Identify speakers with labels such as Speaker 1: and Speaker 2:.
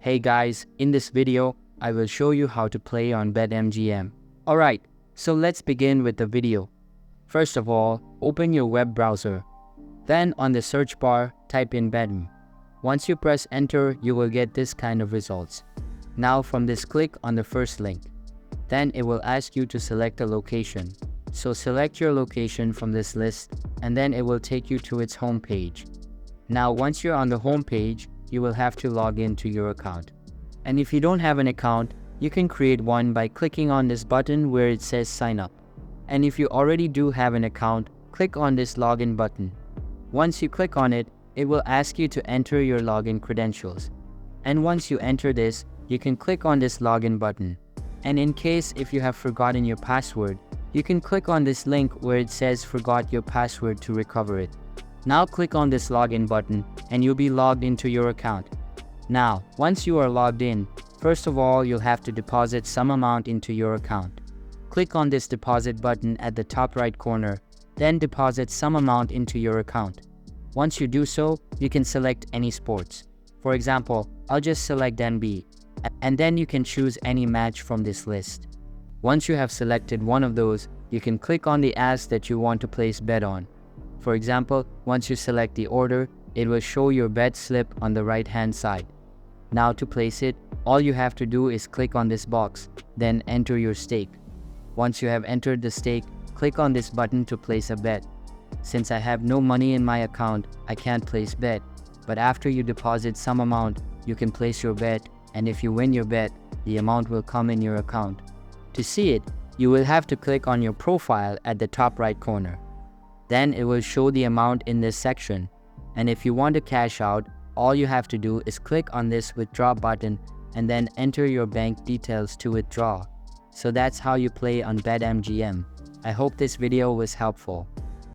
Speaker 1: Hey guys, in this video, I will show you how to play on Betmgm. Alright, so let's begin with the video. First of all, open your web browser. Then on the search bar, type in Betm. Once you press enter, you will get this kind of results. Now from this, click on the first link. Then it will ask you to select a location. So select your location from this list and then it will take you to its home page. Now once you're on the home page, you will have to log in to your account. And if you don't have an account, you can create one by clicking on this button where it says sign up. And if you already do have an account, click on this login button. Once you click on it, it will ask you to enter your login credentials. And once you enter this, you can click on this login button. And in case if you have forgotten your password, you can click on this link where it says forgot your password to recover it. Now click on this login button and you'll be logged into your account. Now, once you are logged in, first of all, you'll have to deposit some amount into your account. Click on this deposit button at the top right corner, then deposit some amount into your account. Once you do so, you can select any sports. For example, I'll just select NB, and then you can choose any match from this list. Once you have selected one of those, you can click on the ads that you want to place bet on. For example, once you select the order, it will show your bet slip on the right hand side. Now to place it, all you have to do is click on this box, then enter your stake. Once you have entered the stake, click on this button to place a bet. Since I have no money in my account, I can't place bet. But after you deposit some amount, you can place your bet, and if you win your bet, the amount will come in your account. To see it, you will have to click on your profile at the top right corner. Then it will show the amount in this section. And if you want to cash out, all you have to do is click on this withdraw button and then enter your bank details to withdraw. So that's how you play on Betmgm. I hope this video was helpful.